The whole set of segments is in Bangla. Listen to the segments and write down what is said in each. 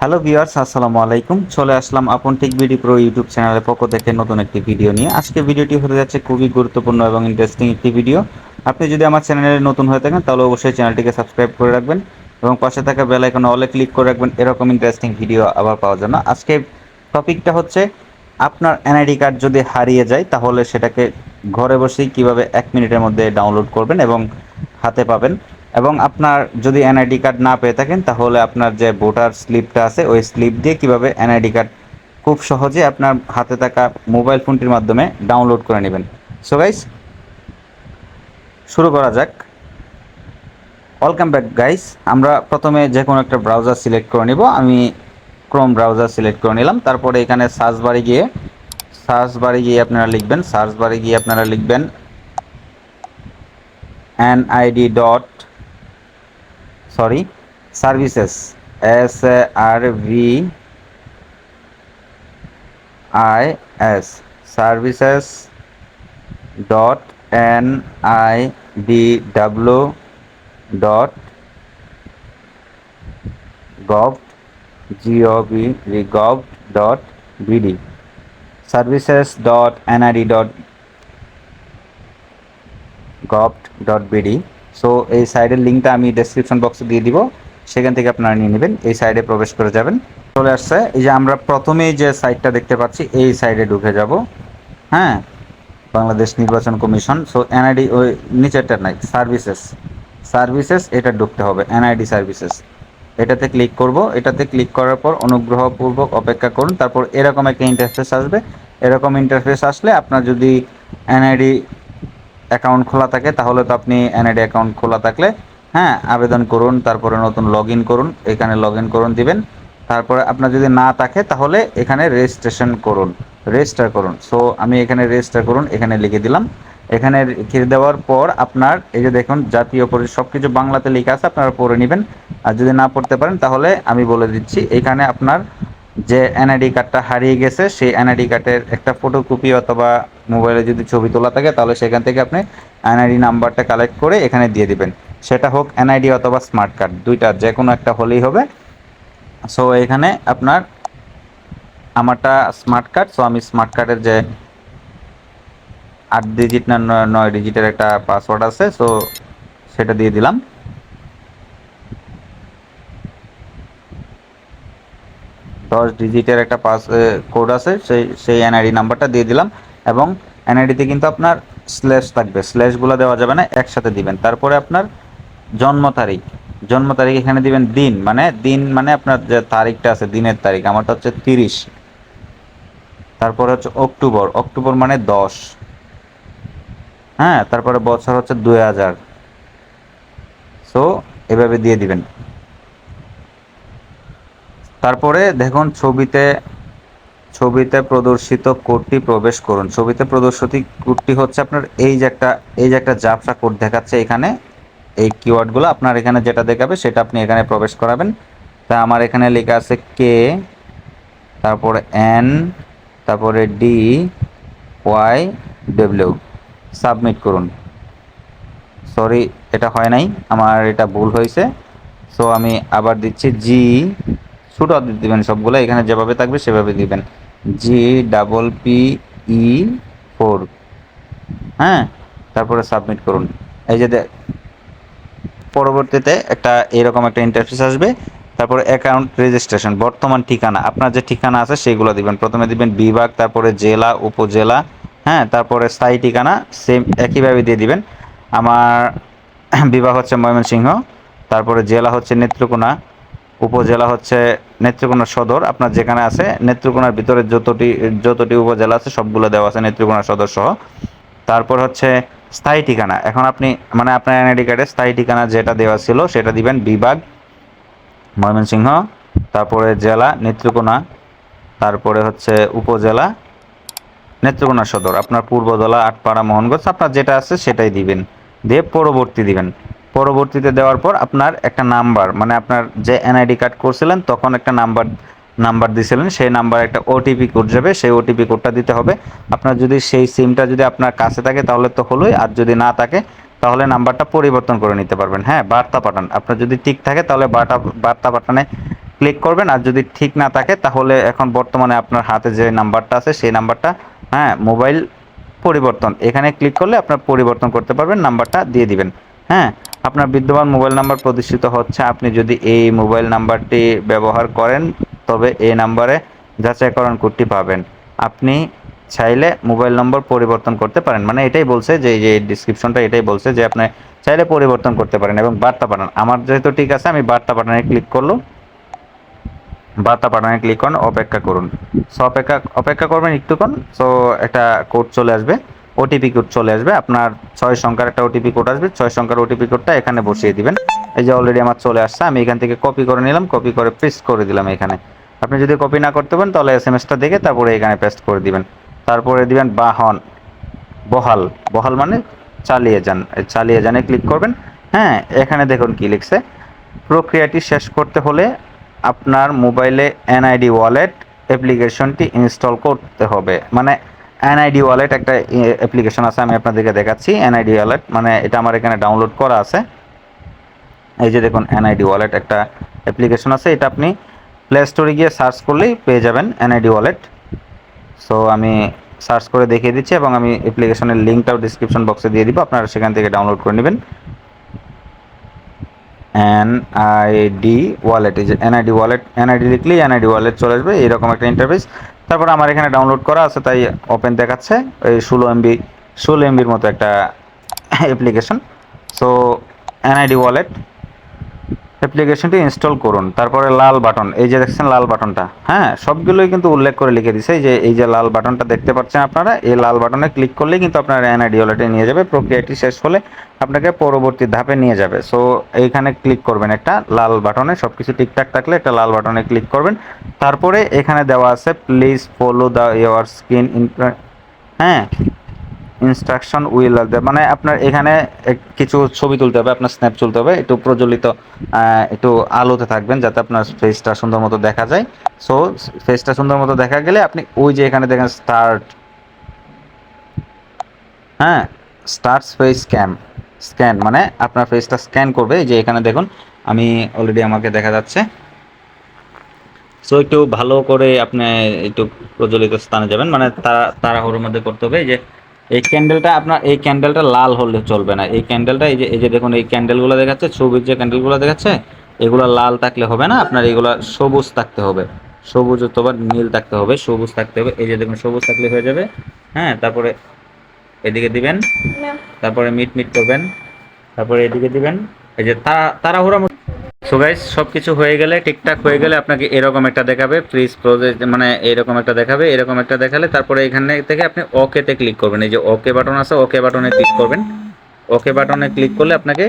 হ্যালো ভিউয়ার্স, আসসালামু আলাইকুম। চলে আসলাম আপন টেক বিডি প্রো ইউটিউব চ্যানেলের পক্ষ থেকে নতুন একটি ভিডিও নিয়ে। আজকে ভিডিওটি হতে যাচ্ছে খুবই গুরুত্বপূর্ণ এবং ইন্টারেস্টিং একটি ভিডিও। আপনি যদি আমার চ্যানেলে নতুন হয়ে থাকেন তাহলে অবশ্যই চ্যানেলটিকে সাবস্ক্রাইব করে রাখবেন এবং পাশে থাকা বেল আইকনে অলে ক্লিক করে রাখবেন এরকম ইন্টারেস্টিং ভিডিও আবার পাওয়ার জন্য। আজকে টপিকটা হচ্ছে আপনার এনআইডি কার্ড যদি হারিয়ে যায় তাহলে সেটাকে ঘরে বসেই কিভাবে 1 মিনিটের মধ্যে ডাউনলোড করবেন এবং হাতে পাবেন। এবং আপনার যদি এনআইডি কার্ড না পেয়ে থাকেন তাহলে আপনার যে ভোটার স্লিপটা আছে ওই স্লিপ দিয়ে কিভাবে এনআইডি কার্ড খুব সহজে আপনার হাতে থাকা মোবাইল ফোনটির মাধ্যমে ডাউনলোড করে নেবেন। সো গাইস, শুরু করা যাক। Welcome back guys. আমরা প্রথমে যে কোনো একটা ব্রাউজার সিলেক্ট করে নিব। আমি ক্রোম ব্রাউজার সিলেক্ট করে নিলাম। তারপরে এখানে সার্চ বারে গিয়ে আপনারা লিখবেন NID dot services, SARVIS, services dot NIDW dot gov gov dot BD, services dot NID dot gov dot BD. So এই সাইডের লিঙ্কটা আমি ডেসক্রিপশন বক্সে দিয়ে দিব, সেখান থেকে আপনারা নিয়ে নেবেন। এই সাইডে প্রবেশ করে যাবেন। চলে আসছে, এই যে আমরা প্রথমেই যে সাইটটা দেখতে পাচ্ছি এই সাইডে ঢুকে যাব। হ্যাঁ, বাংলাদেশ নির্বাচন কমিশন। সো এনআইডি ওই নিচেরটা নাই, সার্ভিসেস এটা ঢুকতে হবে, এনআইডি সার্ভিসেস। এটাতে ক্লিক করব। এটাতে ক্লিক করার পর অনুগ্রহপূর্বক অপেক্ষা করুন। তারপর এরকম একটা ইন্টারফেস আসবে। এরকম ইন্টারফেস আসলে আপনার যদি এনআইডি অ্যাকাউন্ট খোলা থাকে তাহলে তো আপনি এনআইডি অ্যাকাউন্ট খোলা থাকলে হ্যাঁ আবেদন করুন, তারপরে নতুন লগ ইন করুন, এখানে লগ ইন করুন দিবেন। তারপরে আপনার যদি না থাকে তাহলে এখানে রেজিস্টার করুন। সো আমি এখানে রেজিস্টার করুন এখানে লিখে দিলাম। এখানে লিখে দেওয়ার পর আপনার এই যে দেখুন জাতীয় পরিচয় সব কিছু বাংলাতে লেখা আছে, আপনারা পড়ে নেবেন। আর যদি না পড়তে পারেন তাহলে আমি বলে দিচ্ছি, এখানে আপনার যে এনআইডি কার্ডটা হারিয়ে গেছে সেই এনআইডি কার্ডের একটা ফটোকপি অথবা মোবাইলে যদি ছবি তোলা থাকে তাহলে সেখান থেকে আপনি এনআইডি নাম্বারটা কালেক্ট করে এখানে দিয়ে দিবেন। সেটা হোক এনআইডি অথবা স্মার্ট কার্ড, দুইটা যে কোনো একটা হলেই হবে। সো এখানে আপনার আমারটা স্মার্ট কার্ড। সো আমি স্মার্ট কার্ডের যে 8 ডিজিট না 9 ডিজিটের একটা পাসওয়ার্ড আছে, সো সেটা দিয়ে দিলাম। 10 ডিজিটের একটা কোড আছে, সেই এনআইডি নাম্বারটা দিয়ে দিলাম। এবং এনআইডিতে কিন্তু আপনার স্ল্যাশ থাকবে, স্ল্যাশগুলো দেওয়া যাবে না, একসাথে দিবেন। তারপরে আপনার জন্ম তারিখ এখানে দিবেন। দিন মানে আপনার যে তারিখটা আছে দিনের তারিখ, আমারটা হচ্ছে 30। তারপরে হচ্ছে অক্টোবর মানে 10। হ্যাঁ, তারপরে বছর হচ্ছে 2000। সো এভাবে দিয়ে দিবেন। তারপরে দেখুন ছবিতে প্রদর্শিত কোডটি প্রবেশ করুন। ছবিতে প্রদর্শিত কোডটি হচ্ছে আপনার এই যে একটা জাভা কোড দেখাচ্ছে এখানে, এই কিওয়ার্ডগুলো আপনার এখানে যেটা দেখাবে সেটা আপনি এখানে প্রবেশ করাবেন। তা আমার এখানে লেখা আছে কে, তারপরে এন, তারপরে DYW, সাবমিট করুন। সরি, এটা হয় নাই, আমার এটা ভুল হয়েছে। সো আমি আবার দিচ্ছি ছোটো দিবেন সবগুলো, এখানে যেভাবে থাকবে সেভাবে দিবেন। GPPE4। হ্যাঁ, তারপরে সাবমিট করুন। এই যে পরবর্তীতে এরকম একটা ইন্টারফেস আসবে। তারপরে অ্যাকাউন্ট রেজিস্ট্রেশন, বর্তমান ঠিকানা, আপনার যে ঠিকানা আছে সেগুলো দিবেন। প্রথমে দিবেন বিভাগ, তারপরে জেলা, উপজেলা। হ্যাঁ, তারপরে স্থায়ী ঠিকানা সেম একইভাবে দিয়ে দিবেন। আমার বিভাগ হচ্ছে ময়মনসিংহ, তারপরে জেলা হচ্ছে নেত্রকোনা, উপজেলা হচ্ছে নেত্রকোনা সদর, আপনার যেখানে আছে নেত্রকোনার ভিতরে যতটি উপজেলা আছে সবগুলো দেওয়া আছে নেত্রকোনা সদর সহ। তারপর হচ্ছে স্থায়ী ঠিকানা, এখন আপনি মানে আপনার এনআইডি কার্ডে স্থায়ী ঠিকানা যেটা দেওয়া ছিল সেটা দিবেন। বিভাগ ময়মনসিংহ, তারপরে জেলা নেত্রকোনা, তারপরে হচ্ছে উপজেলা নেত্রকোনা সদর, আপনার পূর্বজেলা আটপাড়া মোহনগঞ্জ, আপনার যেটা আছে সেটাই দিবেন। দিয়ে পরবর্তী দিবেন। পরবর্তীতে দেওয়ার পর আপনার একটা নাম্বার, মানে আপনার যে এনআইডি কার্ড করছিলেন তখন একটা নাম্বার দিয়েছিলেন, সেই নাম্বার একটা ওটিপি কোড যাবে, সেই ওটিপি কোডটা দিতে হবে। আপনার যদি সেই সিমটা যদি আপনার কাছে থাকে তাহলে তো হলোই, আর যদি না থাকে তাহলে নাম্বারটা পরিবর্তন করে নিতে পারবেন। হ্যাঁ, বার্তা পাঠান, আপনার যদি ঠিক থাকে তাহলে বার্তা পাঠানে ক্লিক করবেন। আর যদি ঠিক না থাকে তাহলে এখন বর্তমানে আপনার হাতে যে নাম্বারটা আছে সেই নাম্বারটা, হ্যাঁ, মোবাইল পরিবর্তন, এখানে ক্লিক করলে আপনার পরিবর্তন করতে পারবেন, নাম্বারটা দিয়ে দিবেন। হ্যাঁ, আপনার বিদ্যমান মোবাইল নাম্বার প্রদর্শিত হচ্ছে। আপনি যদি এই মোবাইল নাম্বারটি ব্যবহার করেন তবে এই নাম্বারে যাচাইকরণ কোডটি পাবেন। আপনি চাইলে মোবাইল নম্বর পরিবর্তন করতে পারেন, মানে এটাই বলছে যে এই যে ডিসক্রিপশনটা এটাই বলছে যে আপনি চাইলে পরিবর্তন করতে পারেন এবং বার্তা পাঠান। আমার যেহেতু ঠিক আছে আমি বার্তা পাঠানে ক্লিক করলাম। বার্তা পাঠানে ক্লিক করুন, অপেক্ষা করুন। সো অপেক্ষা করবেন একটুক্ষণ। সো একটা কোড চলে আসবে, ওটিপি কোড চলে আসবে, আপনার 6 সংখ্যার একটা ওটিপি কোড আসবে। 6 সংখ্যার ওটিপি কোডটা এখানে বসিয়ে দিবেন। এই যে অলরেডি আমার চলে আসছে, আমি এখান থেকে কপি করে নিলাম, কপি করে পেস্ট করে দিলাম এখানে। আপনি যদি কপি না করতে পারেন তাহলে এসএমএসটা দেখে তারপরে এখানে পেস্ট করে দিবেন। তারপরে দিবেন বাহন, বহাল, বহাল মানে চালিয়ে যান, চালিয়ে যানে ক্লিক করবেন। হ্যাঁ, এখানে দেখুন কি লিখছে, প্রক্রিয়াটি শেষ করতে হলে আপনার মোবাইলে এনআইডি ওয়ালেট অ্যাপ্লিকেশনটি ইনস্টল করতে হবে। মানে এনআইডি ওয়ালেট একটা অ্যাপ্লিকেশন আছে, আমি আপনাদেরকে দেখাচ্ছি। এনআইডি ওয়ালেট মানে এটা আমার এখানে ডাউনলোড করা আছে। এই যে দেখুন এনআইডি ওয়ালেট একটা অ্যাপ্লিকেশন আছে, এটা আপনি প্লে স্টোরে গিয়ে সার্চ করলেই পেয়ে যাবেন এনআইডি ওয়ালেট। সো আমি সার্চ করে দেখিয়ে দিচ্ছি এবং আমি অ্যাপ্লিকেশনের লিঙ্কটাও ডিসক্রিপশন বক্সে দিয়ে দিব, আপনারা সেখান থেকে ডাউনলোড করে নেবেন। এনআইডি ওয়ালেট, এই যে এনআইডি ওয়ালেট, এনআইডি লিখলেই এনআইডি ওয়ালেট চলে আসবে, এরকম একটা ইন্টারফেস। তারপর আমার এখানে ডাউনলোড করা আছে তাই ওপেন দেখাচ্ছে, এই 16 এমবির মতো একটা অ্যাপ্লিকেশন। সো এনআইডি ওয়ালেট অ্যাপ্লিকেশনটি ইনস্টল করুন, তারপরে লাল বাটন, এই যে দেখছেন লাল বাটনটা, হ্যাঁ, সবগুলোই কিন্তু উল্লেখ করে লিখে দিছে। এই যে লাল বাটনটা দেখতে পাচ্ছেন আপনারা, এই লাল বাটনে ক্লিক করলেই কিন্তু আপনার এনআইডি ওয়ালেটে নিয়ে যাবে। প্রক্রিয়াটি শেষ হলে আপনাকে পরবর্তী ধাপে নিয়ে যাবে। সো এইখানে ক্লিক করবেন একটা লাল বাটনে, সব কিছু ঠিকঠাক থাকলে একটা লাল বাটনে ক্লিক করবেন। তারপরে এখানে দেওয়া আছে please follow the your screen, হ্যাঁ, ইনস্ট্রাকশন উইল, মানে আপনার এখানে কিছু ছবি তুলতে হবে, আপনার স্ন্যাপ তুলতে হবে, একটু প্রজ্বলিত, একটু আলোতে থাকবেন যাতে আপনার ফেসটা সুন্দর মতো দেখা যায়। সো ফেসটা সুন্দর মতো দেখা গেলে আপনি ওই যে এখানে দেখেন স্টার্ট, হ্যাঁ, স্টার্ট ফেস স্ক্যান মানে আপনার ফেসটা স্ক্যান করবে। এই যে এখানে দেখুন আমি অলরেডি আমাকে দেখা যাচ্ছে। সো একটু ভালো করে আপনি একটু প্রজ্বলিত স্থানে যাবেন, মানে তাড়াহুড়োর মধ্যে করতে হবে। এই যে এই ক্যান্ডেলটা, আপনার এই ক্যান্ডেলটা লাল হলে চলবে না। এই ক্যান্ডেলটা এই যে দেখুন এই ক্যান্ডেলগুলো দেখাচ্ছে, ছবির যে ক্যান্ডেলগুলো দেখাচ্ছে এগুলো লাল থাকলে হবে না, আপনার এগুলো সবুজ থাকতে হবে, সবুজ অথবা নীল থাকতে হবে, সবুজ থাকতে হবে। এই যে দেখুন সবুজ থাকলে হয়ে যাবে। হ্যাঁ, তারপরে এদিকে দিবেন, তারপরে মিট করবেন, তারপরে এদিকে দিবেন। এই যে তাড়াহুড়া। সো গাইস সবকিছু হয়ে গেলে, ঠিকঠাক হয়ে গেলে আপনাকে এরকম একটা দেখাবে, প্লিজ প্রজেক্ট, মানে এরকম একটা দেখাবে। এরকম একটা দেখালে তারপরে এখানে থেকে আপনি ওকেতে ক্লিক করবেন। এই যে ওকে বাটন আছে, ওকে বাটনে ক্লিক করবেন। ওকে বাটনে ক্লিক করলে আপনাকে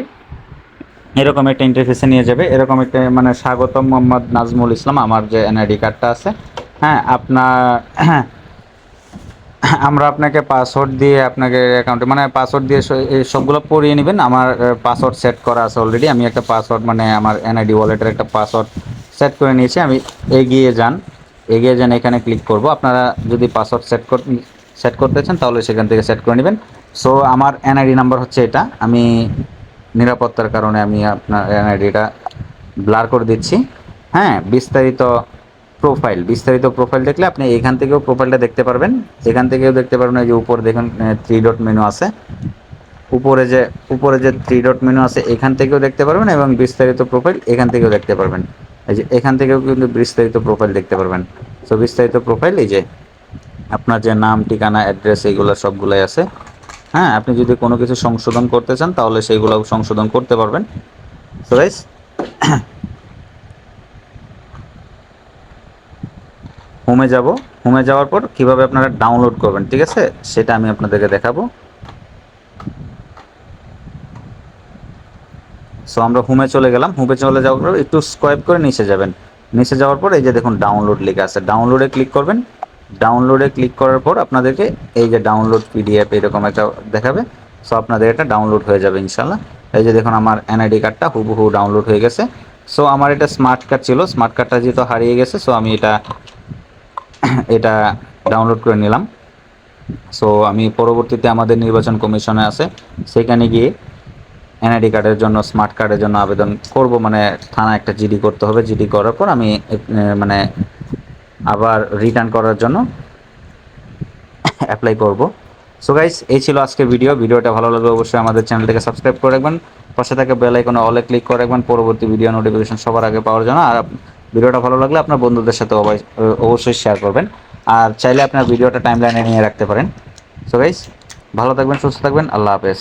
এরকম একটা ইন্টারফেসে নিয়ে যাবে। এরকম একটা, মানে স্বাগতম মোহাম্মদ নাজমুল ইসলাম, আমার যে এনআইডি কার্ডটা আছে। হ্যাঁ, আপনার আমরা আপনাকে পাসওয়ার্ড দিয়ে আপনাকে অ্যাকাউন্টে, মানে পাসওয়ার্ড দিয়ে এই সবগুলো পড়িয়ে নেবেন। আমার পাসওয়ার্ড সেট করা আছে অলরেডি, আমি একটা পাসওয়ার্ড, মানে আমার এনআইডি ওয়ালেটের একটা পাসওয়ার্ড সেট করে নিয়েছি। আমি এগিয়ে যান, এগিয়ে যান এখানে ক্লিক করব। আপনারা যদি পাসওয়ার্ড সেট করতে চান তাহলে সেখান থেকে সেট করে নেবেন। সো আমার এনআইডি নাম্বার হচ্ছে এটা, আমি নিরাপত্তার কারণে আমি আপনার এনআইডিটা ব্লার করে দিচ্ছি। হ্যাঁ, বিস্তারিত প্রোফাইল দেখলে আপনি এখান থেকেও প্রোফাইলটা দেখতে পারবেন, এখান থেকেও দেখতে পারবেন। এই যে উপরে দেখুন 3 ডট মেনু আছে, উপরে যে 3 ডট মেনু আছে এখান থেকেও দেখতে পারবেন এবং বিস্তারিত প্রোফাইল এখান থেকেও দেখতে পারবেন। এই যে এখান থেকেও কিন্তু বিস্তারিত প্রোফাইল দেখতে পারবেন। সো বিস্তারিত প্রোফাইল, এই যে আপনার যে নাম, ঠিকানা, অ্যাড্রেস, এইগুলো সবগুলাই আছে। হ্যাঁ, আপনি যদি কোনো কিছু সংশোধন করতে চান তাহলে সেইগুলো সংশোধন করতে পারবেন। সো গাইস, হোমে যাব, হোমে যাওয়ার পর কিভাবে আপনারা ডাউনলোড করবেন, ঠিক আছে, সেটা আমি আপনাদেরকে দেখাবো। সো আমরা হোমে চলে গেলাম। হোমে চলে যাওয়ার পর একটু স্কোয়াইপ করে নিচে যাবেন। নিচে যাওয়ার পর এই যে দেখুন ডাউনলোড লেখা আছে, ডাউনলোডে ক্লিক করবেন। ডাউনলোডে ক্লিক করার পর আপনাদেরকে এই যে ডাউনলোড পিডিএফ এরকম একটা দেখাবে। সো আপনাদের এটা ডাউনলোড হয়ে যাবে ইনশাল্লাহ। এই যে দেখুন আমার এনআইডি কার্ডটা হুবহু ডাউনলোড হয়ে গেছে। সো আমার এটা স্মার্ট কার্ড ছিল, স্মার্ট কার্ডটা যেহেতু হারিয়ে গেছে, সো আমি এটা ডাউনলোড করে নিলাম। সো আমি পরবর্তীতে আমাদের নির্বাচন কমিশনে আছে, সেখানে গিয়ে এনআইডি কার্ডের জন্য, স্মার্ট কার্ডের জন্য আবেদন করব, মানে থানা একটা জিডি করতে হবে। জিডি করার পর আমি মানে আবার রিটার্ন করার জন্য অ্যাপ্লাই করব। সো গাইস, এই ছিল আজকের ভিডিওটা ভালো লাগলে অবশ্যই আমাদের চ্যানেলটাকে সাবস্ক্রাইব করে রাখবেন, পাশে থাকা বেল আইকনে অলে ক্লিক করে রাখবেন পরবর্তী ভিডিও নোটিফিকেশন সবার আগে পাওয়ার জন্য। আর ভিডিওটা ভালো লাগলে আপনার বন্ধুদের সাথে অবশ্যই শেয়ার করবেন, আর চাইলে আপনার ভিডিওটা টাইমলাইনে নিয়ে রাখতে পারেন। সো গাইস, ভালো থাকবেন, সুস্থ থাকবেন, আল্লাহ হাফেজ।